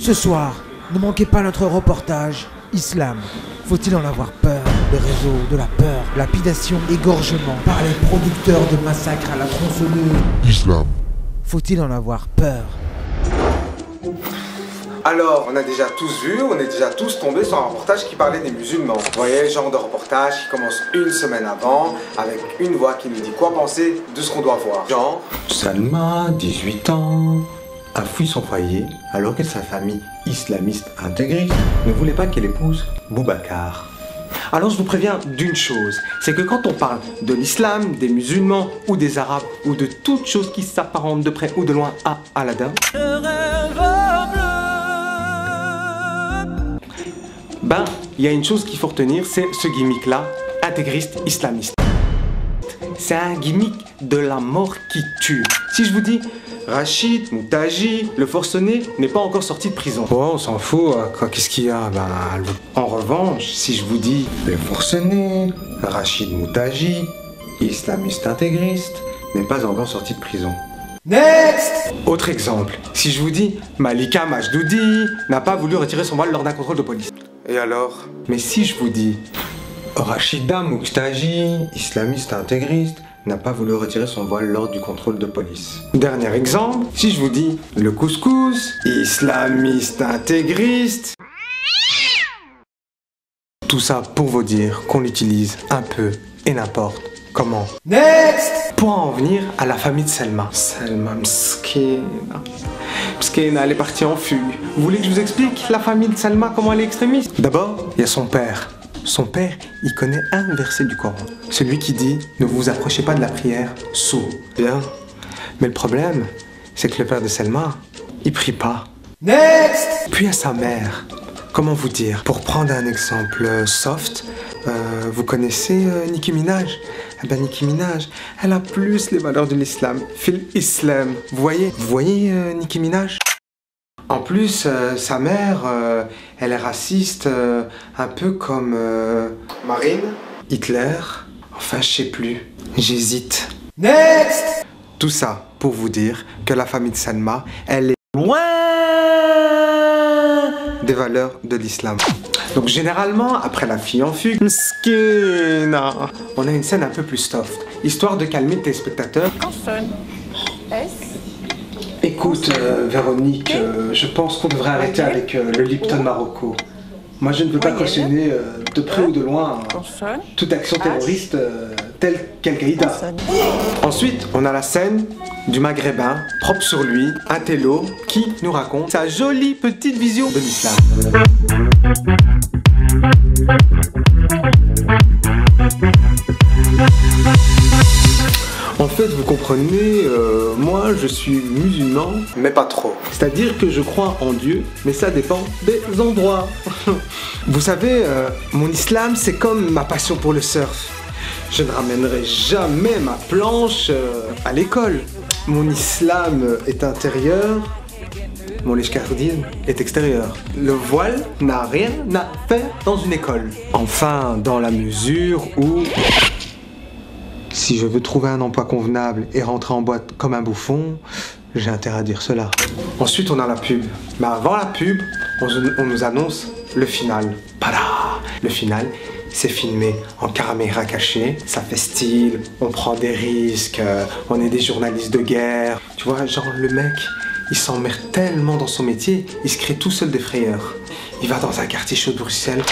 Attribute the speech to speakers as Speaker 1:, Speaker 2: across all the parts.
Speaker 1: Ce soir, ne manquez pas notre reportage Islam. Faut-il en avoir peur? Le réseau de la peur, lapidation, égorgement par les producteurs de massacres à la tronçonneuse.
Speaker 2: Islam.
Speaker 1: Faut-il en avoir peur?
Speaker 3: Alors, on a déjà tous vu, on est déjà tous tombés sur un reportage qui parlait des musulmans. Vous voyez, le genre de reportage qui commence une semaine avant, avec une voix qui nous dit quoi penser de ce qu'on doit voir. Genre,
Speaker 4: Salma, 18 ans, a fui son foyer alors que sa famille islamiste intégriste ne voulait pas qu'elle épouse Boubacar. Alors je vous préviens d'une chose, c'est que quand on parle de l'islam, des musulmans ou des arabes ou de toute chose qui s'apparente de près ou de loin à Aladdin, ben, il y a une chose qu'il faut retenir, c'est ce gimmick-là, intégriste islamiste. C'est un gimmick de la mort qui tue. Si je vous dis, Rachid Moutaji, le forcené, n'est pas encore sorti de prison. Bon, on s'en fout, qu'est-ce qu'il y a? Ben, en revanche, si je vous dis, le forcené, Rachid Moutaji, islamiste intégriste, n'est pas encore sorti de prison.
Speaker 1: Next!
Speaker 4: Autre exemple, si je vous dis, Malika Majdoudi n'a pas voulu retirer son voile lors d'un contrôle de police.
Speaker 3: et alors?
Speaker 4: Mais si je vous dis, Rachida Mouktaji, islamiste intégriste, n'a pas voulu retirer son voile lors du contrôle de police. Dernier exemple, si je vous dis, le couscous, islamiste intégriste. Tout ça pour vous dire qu'on l'utilise un peu et n'importe comment.
Speaker 1: Next!
Speaker 4: Pour en venir à la famille de Selma. Selma Mskina. Mskina, elle est partie en fugue. Vous voulez que je vous explique la famille de Selma, comment elle est extrémiste? D'abord, il y a son père. Son père, il connaît un verset du Coran. Celui qui dit « Ne vous approchez pas de la prière, sourd ». Bien. Mais le problème, c'est que le père de Selma, il prie pas.
Speaker 1: Next!
Speaker 4: Puis à sa mère. Comment vous dire? Pour prendre un exemple soft, vous connaissez Nicki Minaj? Eh ben Nicki Minaj, elle a plus les valeurs de l'islam. Fil Islam. Vous voyez Nicki Minaj? En plus, sa mère, elle est raciste, un peu comme
Speaker 3: Marine?
Speaker 4: Hitler. Enfin, je sais plus. J'hésite.
Speaker 1: Next!
Speaker 4: Tout ça pour vous dire que la famille de Salma, elle est loin des valeurs de l'islam. Donc généralement, après la fille en fugue, Mskina, on a une scène un peu plus soft, histoire de calmer le téléspectateur.
Speaker 5: Consonne. S.
Speaker 4: Écoute, Véronique, je pense qu'on devrait arrêter avec le Lipton Marocco. Moi, je ne veux pas cautionner de près ou de loin
Speaker 5: Consonne.
Speaker 4: toute action terroriste telle qu'Al-Qaïda. Ensuite, on a la scène du maghrébin, propre sur lui, un télo, qui nous raconte sa jolie petite vision de l'islam. En fait, vous comprenez, moi je suis musulman,
Speaker 3: Mais pas trop.
Speaker 4: c'est-à-dire que je crois en Dieu, mais ça dépend des endroits. Vous savez, mon islam, c'est comme ma passion pour le surf. Je ne ramènerai jamais ma planche à l'école. Mon islam est intérieur, mon l'escardisme est extérieur. Le voile n'a rien à faire dans une école. Enfin, dans la mesure où... si je veux trouver un emploi convenable et rentrer en boîte comme un bouffon, j'ai intérêt à dire cela. Ensuite, on a la pub. Mais avant la pub, on nous annonce le final. Pada! Le final, c'est filmé en caméra cachée. Ça fait style, on prend des risques, on est des journalistes de guerre. Tu vois, genre le mec, il s'emmerde tellement dans son métier, il se crée tout seul des frayeurs. Il va dans un quartier chaud de Bruxelles.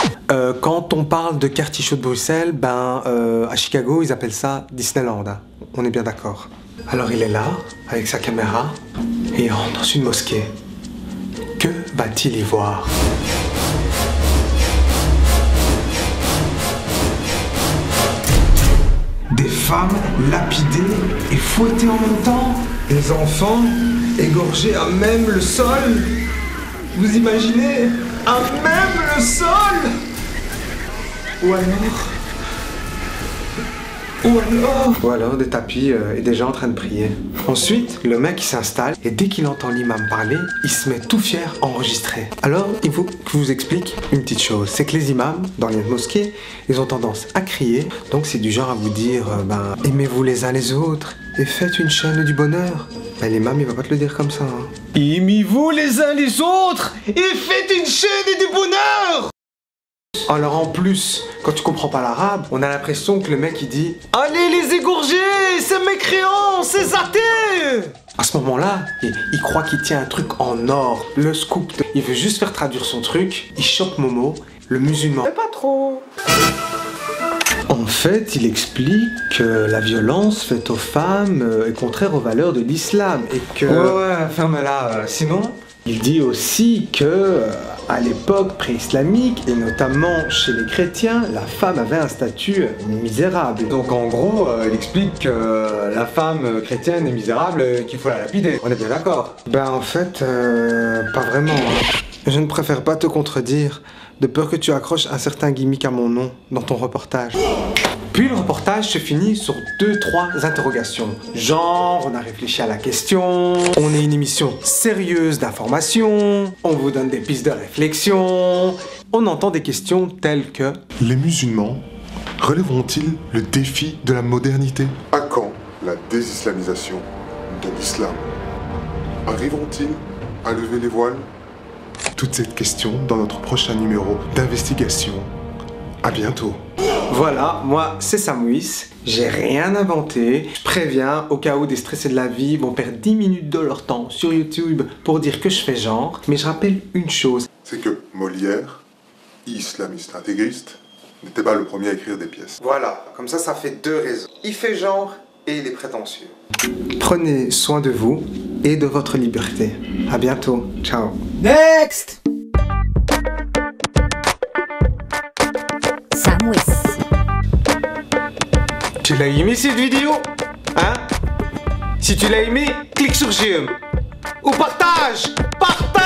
Speaker 4: Quand on parle de quartier chaud de Bruxelles, ben à Chicago, ils appellent ça Disneyland. Hein. On est bien d'accord. Alors il est là, avec sa caméra, et il rentre dans une mosquée. Que va-t-il y voir? Des femmes lapidées et fouettées en même temps. Des enfants égorgés à même le sol. Vous imaginez? À même le sol? Ou alors des tapis et des gens en train de prier. Ensuite, le mec il s'installe et dès qu'il entend l'imam parler, il se met tout fier à enregistrer. Alors, il faut que je vous explique une petite chose. C'est que les imams, dans les mosquées, ils ont tendance à crier. Donc c'est du genre à vous dire, aimez-vous les uns les autres et faites une chaîne du bonheur. Ben, l'imam, il va pas te le dire comme ça. Hein.
Speaker 2: Aimez-vous les uns les autres et faites une chaîne et du bonheur.
Speaker 4: Alors en plus, quand tu comprends pas l'arabe, on a l'impression que le mec il dit «
Speaker 2: Allez les égorger, ces mécréants, ces athées !»
Speaker 4: À ce moment-là, il croit qu'il tient un truc en or, le scoop. Il veut juste faire traduire son truc, il chope Momo, le musulman.
Speaker 3: Mais pas trop.
Speaker 4: En fait, il explique que la violence faite aux femmes est contraire aux valeurs de l'islam et que...
Speaker 2: Ouais, ferme-la, sinon...
Speaker 4: Il dit aussi que, à l'époque pré-islamique, et notamment chez les chrétiens, la femme avait un statut misérable.
Speaker 2: Donc en gros, il explique que la femme chrétienne est misérable et qu'il faut la lapider. On est bien d'accord?
Speaker 4: Ben en fait, pas vraiment. Hein. Je ne préfère pas te contredire, de peur que tu accroches un certain gimmick à mon nom dans ton reportage. Puis le reportage se finit sur 2-3 interrogations. Genre, on a réfléchi à la question, on est une émission sérieuse d'information, on vous donne des pistes de réflexion, on entend des questions telles que...
Speaker 6: Les musulmans relèveront-ils le défi de la modernité?
Speaker 7: À quand la désislamisation de l'islam? Arriveront-ils à lever les voiles?
Speaker 6: Toutes ces questions dans notre prochain numéro d'investigation. À bientôt.
Speaker 4: Voilà, moi c'est Samouis, j'ai rien inventé. Je préviens, au cas où des stressés de la vie vont perdre 10 minutes de leur temps sur YouTube pour dire que je fais genre. Mais je rappelle une chose.
Speaker 7: C'est que Molière, islamiste intégriste, n'était pas le premier à écrire des pièces.
Speaker 3: Voilà, comme ça fait 2 raisons. Il fait genre et il est prétentieux.
Speaker 4: Prenez soin de vous et de votre liberté. À bientôt, ciao.
Speaker 1: Next!
Speaker 8: Samouis.
Speaker 2: Tu l'as aimé cette vidéo? Hein? Si tu l'as aimé, clique sur j'aime. Ou partage! Partage!